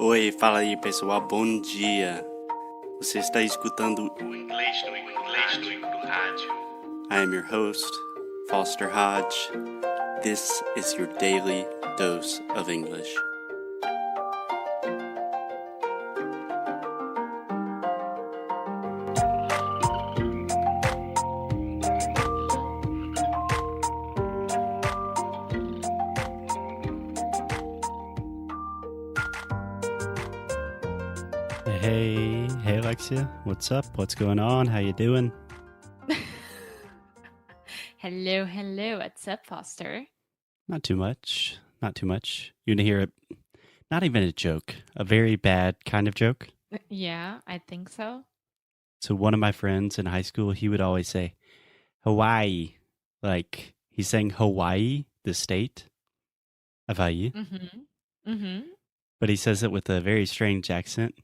Oi, fala aí pessoal, bom dia. Você está escutando o Inglês no Rádio. I am your host, Foster Hodge. This is your daily dose of English. Hey Alexia, what's up? What's going on? How you doing? Hello. What's up, Foster? Not too much. You're gonna hear not even a joke, a very bad kind of joke. Yeah, I think so. So one of my friends in high school, he would always say, Hawaii. Like he's saying Hawaii, the state. Hawaii. But he says it with a very strange accent.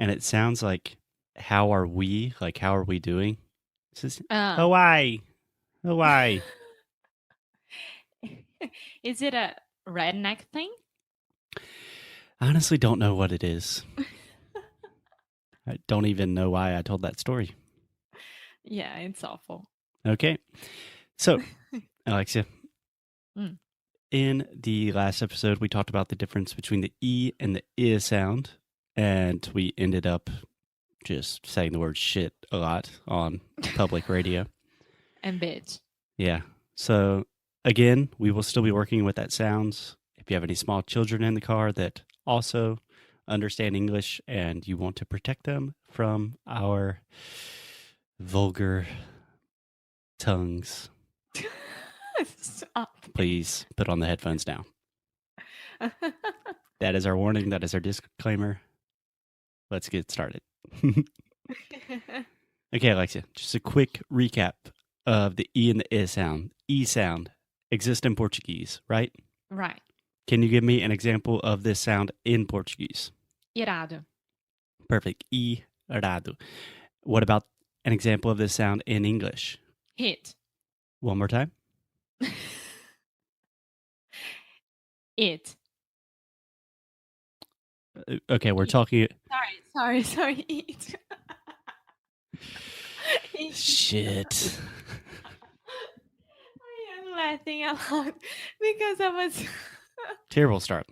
And it sounds like, how are we? Like, how are we doing? It says, Hawaii. Is it a redneck thing? I honestly don't know what it is. I don't even know why I told that story. Yeah, it's awful. Okay. So, Alexia, Mm. in the last episode, we talked about the difference between the E and the I sound. And we ended up just saying the word shit a lot on public radio. And bitch. Yeah. So, again, we will still be working with that sounds. If you have any small children in the car that also understand English and you want to protect them from our vulgar tongues, Stop. please put on the headphones now. That is our warning. That is our disclaimer. Let's get started. Okay, Alexia, just a quick recap of the E and the I sound. E sound exists in Portuguese, right? Right. Can you give me an example of this sound in Portuguese? Irado. Perfect. Irado. What about an example of this sound in English? Hit. One more time. It. Okay, we're talking... Sorry. It. Shit. I am laughing a lot because I was... Terrible start.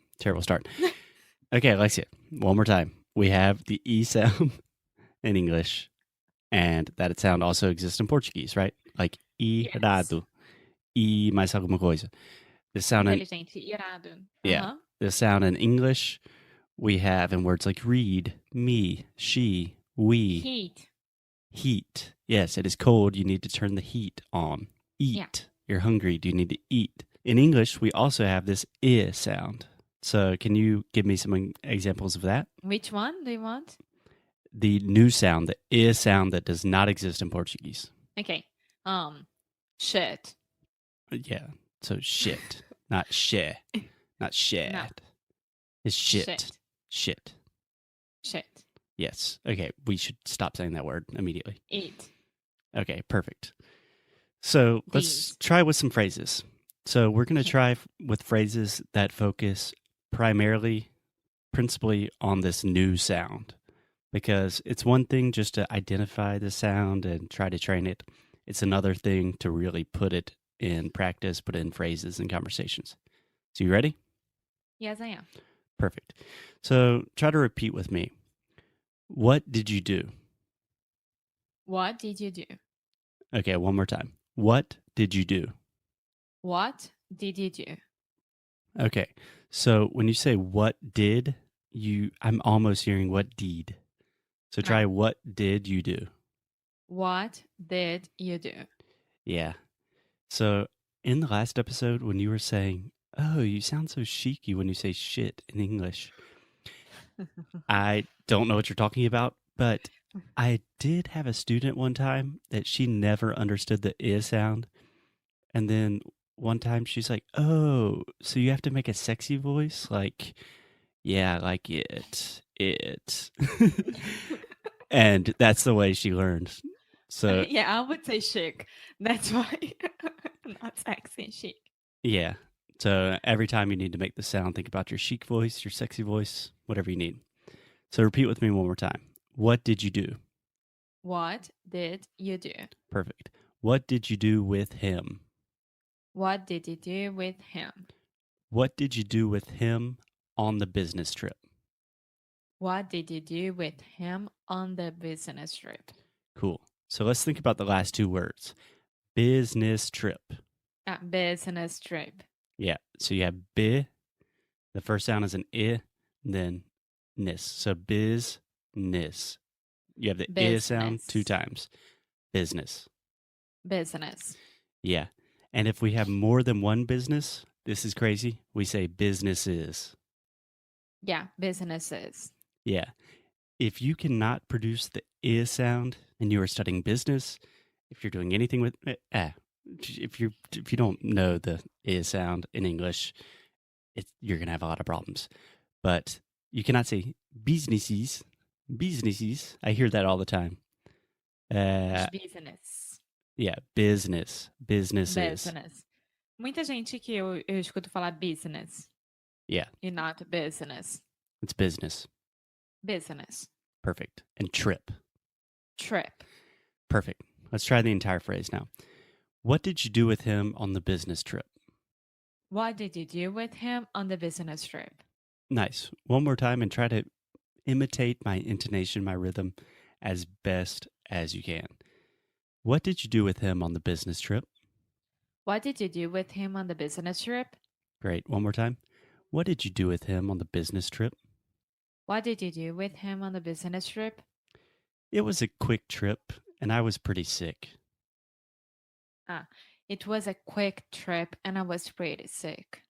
Okay, Alexia, one more time. We have the E sound in English, and that sound also exists in Portuguese, right? Like irado. E mais alguma coisa. The sound Inteligente. Irado. Yeah. The sound in English we have in words like read, me, she, we. Heat. Yes, it is cold. You need to turn the heat on. Eat. Yeah. You're hungry. Do you need to eat? In English, we also have this I sound. So can you give me some examples of that? Which one do you want? The new sound, the I sound that does not exist in Portuguese. Okay. Shit. Yeah. So shit. Not shit. Not shit. No. It's shit. Shit. Yes. Okay. We should stop saying that word immediately. Eat. Okay. Perfect. So let's try with some phrases. So we're going to try with phrases that focus principally on this new sound, because it's one thing just to identify the sound and try to train it. It's another thing to really put it in practice, put it in phrases and conversations. So you ready? Yes, I am. Perfect. So try to repeat with me. What did you do? What did you do? Okay, one more time. What did you do? What did you do? Okay, so when you say what did you, I'm almost hearing what did. So try what did you do? What did you do? Yeah. So in the last episode, when you were saying, oh, you sound so cheeky when you say shit in English. I don't know what you're talking about, but I did have a student one time that she never understood the I sound. And then one time she's like, oh, so you have to make a sexy voice? Like, yeah, like it. And that's the way she learned. So yeah, I would say chic. That's why. Not sexy, chic. Yeah. So every time you need to make the sound, think about your chic voice, your sexy voice, whatever you need. So repeat with me one more time. What did you do? What did you do? Perfect. What did you do with him? What did you do with him? What did you do with him on the business trip? What did you do with him on the business trip? Cool. So let's think about the last two words. Business trip. Business trip. Yeah. So you have bi. The first sound is an I, then nis. So business. You have the I sound two times. Business. Business. Yeah. And if we have more than one business, this is crazy. We say businesses. Yeah, businesses. Yeah. If you cannot produce the I sound and you are studying business, if you're doing anything with if you don't know the I sound in English, you're gonna have a lot of problems. But you cannot say businesses. Businesses. I hear that all the time. Business. Yeah, business. Businesses. Business. Muita gente que eu escuto falar business. Yeah. E not business. It's business. Business. Perfect. And trip. Trip. Perfect. Let's try the entire phrase now. What did you do with him on the business trip? What did you do with him on the business trip? Nice. One more time and try to imitate my intonation, my rhythm as best as you can. What did you do with him on the business trip? What did you do with him on the business trip? Great. One more time. What did you do with him on the business trip? What did you do with him on the business trip? It was a quick trip, and I was pretty sick. It was a quick trip, and I was pretty sick.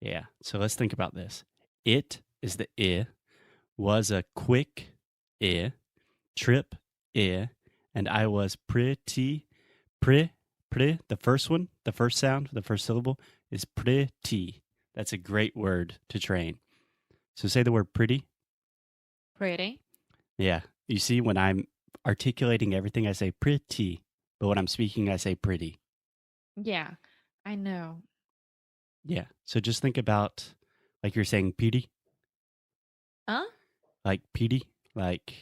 Yeah. So let's think about this. It is the I, was a quick I, trip I, and I was pretty, the first one, the first sound, the first syllable is pretty. That's a great word to train. So say the word pretty. Pretty? Yeah. You see, when I'm articulating everything, I say pretty. But when I'm speaking, I say pretty. Yeah, I know. Yeah. So just think about, like you're saying, Petey. Huh? Like Petey. Like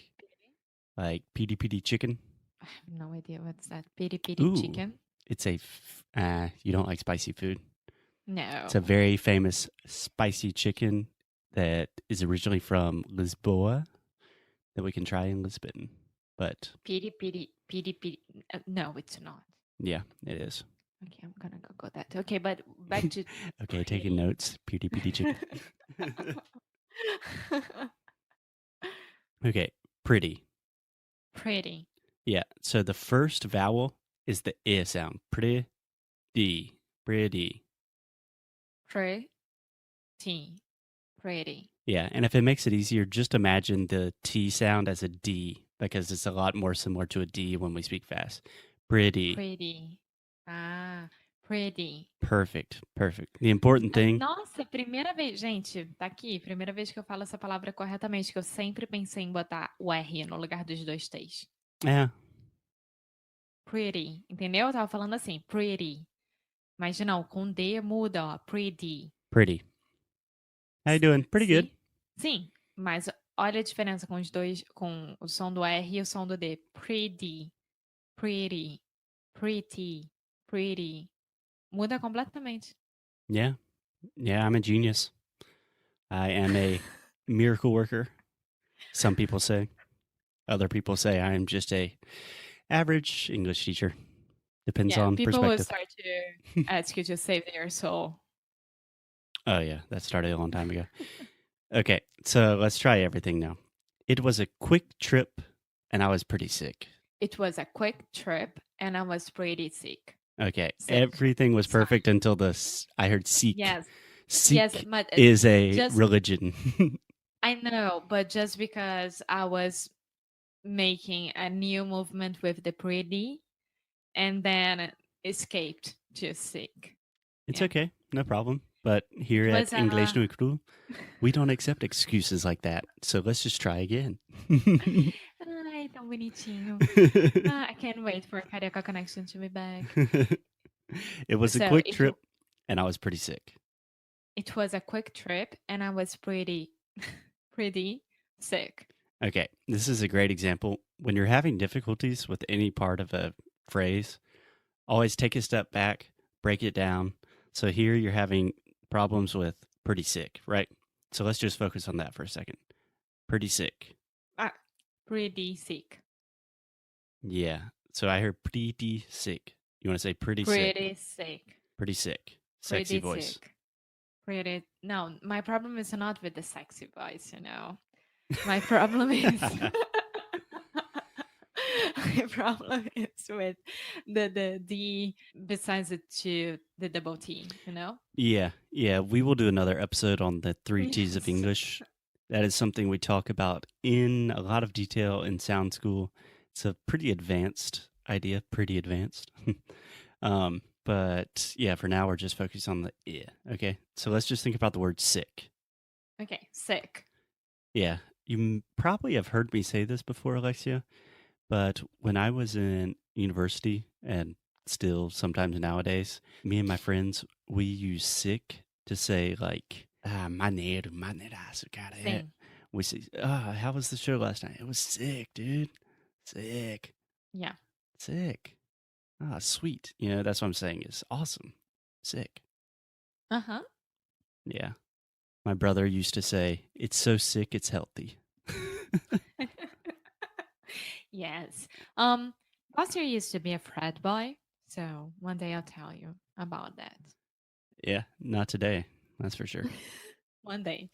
Petey chicken. I have no idea what's that. Piri Ooh. chicken? It's you don't like spicy food? No. It's a very famous spicy chicken that is originally from Lisboa that we can try in Lisbon. But Piri. No, it's not. yeah, it is. Okay, I'm gonna go that. Okay, but back to Okay, taking notes. Petey chicken. Okay, pretty. Pretty. Yeah, so the first vowel is the I sound. Pretty. Pretty. Pretty. Yeah, and if it makes it easier, just imagine the T sound as a D because it's a lot more similar to a D when we speak fast. Pretty. Pretty. Pretty. Perfect. The important thing. Nossa, primeira vez, gente, tá aqui, primeira vez que eu falo essa palavra corretamente, que eu sempre pensei em botar o R no lugar dos dois T's. É. Pretty, entendeu? Eu tava falando assim, pretty. Mas não, com D muda, ó, pretty. Pretty. How you doing? Pretty good. Sim, mas olha a diferença com os dois, com o som do R e o som do D. Pretty. Muda completamente. Yeah, I'm a genius. I am a miracle worker. Some people say. Other people say I am just a average English teacher. Depends on people perspective. will start to ask you to save their soul. Oh yeah, that started a long time ago. Okay, so let's try everything now. It was a quick trip, and I was pretty sick. It was a quick trip, and I was pretty sick. Okay, Sick. everything was perfect until I heard seek. Yes. Seek is a religion. I know, but just because I was making a new movement with the pretty, and then escaped to sick. It's okay, no problem. But here at Inglês no Cru, we don't accept excuses like that. So let's just try again. Ai, tão bonitinho. I can't wait for Carioca Connection to be back. It was a quick trip, and I was pretty sick. It was a quick trip and I was pretty, pretty sick. Okay, this is a great example. When you're having difficulties with any part of a phrase, always take a step back, break it down. So here you're having problems with pretty sick, right? So let's just focus on that for a second. Pretty sick. Pretty sick. Yeah. So I heard pretty sick. You want to say pretty sick? Pretty sick. Pretty sick. Sexy Pretty voice. sick. Pretty. No, my problem is not with the sexy voice, My problem is my problem is with the D besides the two, the double T, Yeah. We will do another episode on the 3 T's of Yes. English. That is something we talk about in a lot of detail in Sound School. It's a pretty advanced idea, pretty advanced. But yeah, for now we're just focused on the I. Okay, so let's just think about the word sick. Okay, sick. Yeah, you probably have heard me say this before, Alexia, but when I was in university and still sometimes nowadays, me and my friends, we use sick to say like, maneiro, maneiraço, cara. Same. We say, how was the show last night? It was sick, dude. Sick. Yeah. Sick. Sweet. That's what I'm saying is awesome. Sick. Uh-huh. Yeah. My brother used to say, it's so sick, it's healthy. Yes. Buster used to be a frat boy, so one day I'll tell you about that. Yeah, not today. That's for sure. One day.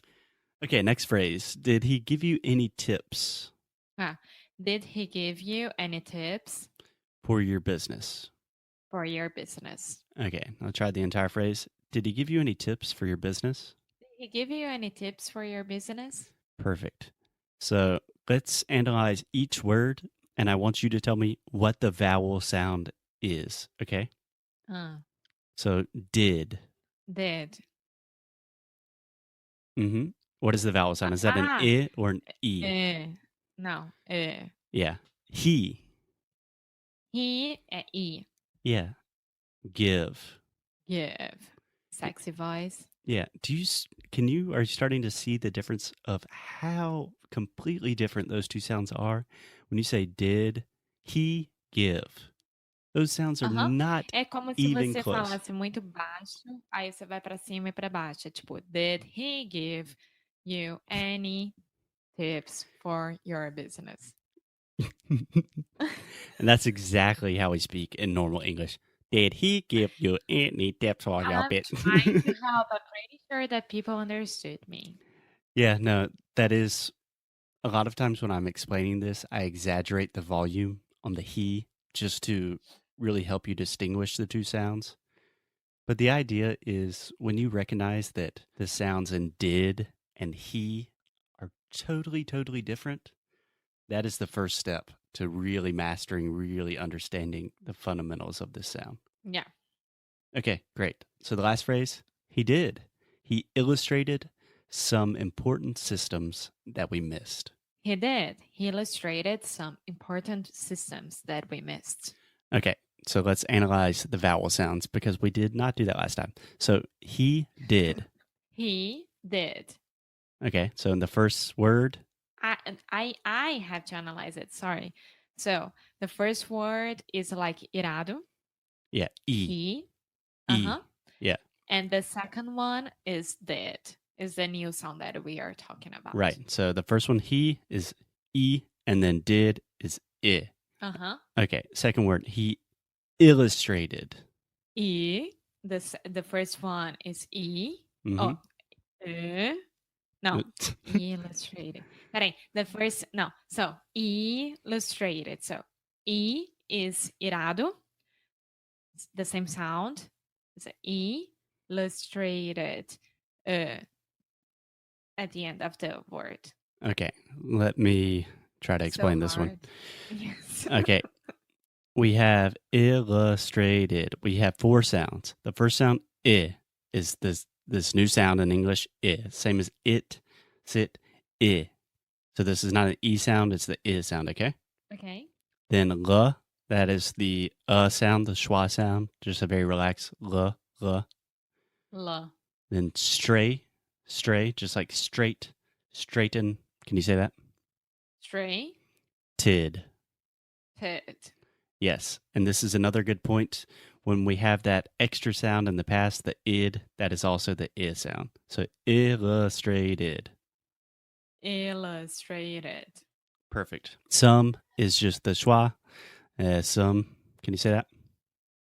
Okay, next phrase. Did he give you any tips Did he give you any tips for your business? for your business? Okay, I'll try the entire phrase. Did he give you any tips for your business? Did he give you any tips for your business? Perfect. So let's analyze each word, and I want you to tell me what the vowel sound is, okay? So did. Did. Mm-hmm. What is the vowel sound? Is that an I or an E? No. Yeah. He. He, E. Yeah. Give. Give. Sexy voice. Yeah. Are you starting to see the difference of how completely different those two sounds are? When you say did, he, give. Those sounds are not É como se even você close. falasse muito baixo, aí você vai pra cima e pra baixo. É tipo, did he give you any tips for your business? And that's exactly how we speak in normal English. Did he give you any tips for your I'm business? trying to help. I'm pretty sure that people understood me. Yeah, no, that is a lot of times when I'm explaining this, I exaggerate the volume on the he just to really help you distinguish the two sounds. But the idea is when you recognize that the sounds in did and he are totally, totally different, that is the first step to really mastering, really understanding the fundamentals of this sound. Yeah. Okay, great. So the last phrase, he did. He illustrated some important systems that we missed. He did. He illustrated some important systems that we missed. Okay, so let's analyze the vowel sounds because we did not do that last time. So he did. He did. Okay, so in the first word, I have to analyze it. Sorry. So the first word is like irado. Yeah, E. He. E. Yeah. And the second one is did. Is the new sound that we are talking about. Right. So the first one, he, is E, and then did is I. Okay, second word, he illustrated. E. The first one is E. Mm-hmm. No, illustrated. Peraí, so illustrated. So E is irado. It's the same sound. It's illustrated at the end of the word. Okay, let me try to explain this one. Yes. Okay, we have illustrated. We have 4 sounds. The first sound, I, is this new sound in English, I. Same as it, sit, I. So this is not an E sound, it's the I sound, okay? Okay. Then L, that is the sound, the schwa sound, just a very relaxed L. L. Then stray, just like straight, straighten. Can you say that? Stray. Tid. Ted. Yes. And this is another good point. When we have that extra sound in the past, the id, that is also the I sound. So illustrated. Illustrated. Perfect. Some is just the schwa. Some, can you say that?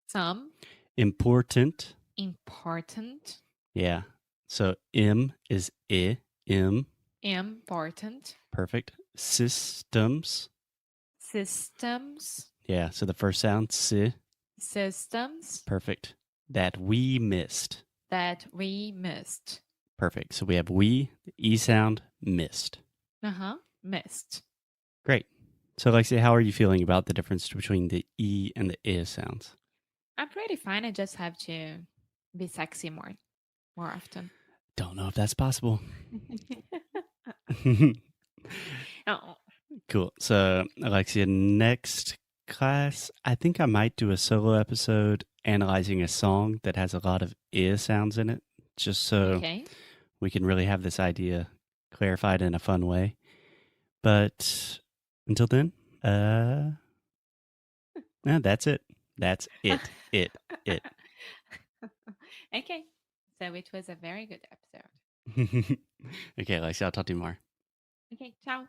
Some. Important. Important. Yeah. So im is I, im. Important. Perfect. Systems. Systems. Yeah. So the first sound, si. Systems. Perfect. That we missed. That we missed. Perfect. So we have we, the E sound, missed. Missed. Great. So, Alexia, how are you feeling about the difference between the E and the I sounds? I'm pretty fine. I just have to be sexy more often. Don't know if that's possible. Oh. Cool. So, Alexia, next class, I think I might do a solo episode analyzing a song that has a lot of I sounds in it, just so we can really have this idea clarified in a fun way. But until then, that's it. That's it. Okay. So it was a very good episode. Okay, Alexia, I'll talk to you more. Okay, ciao.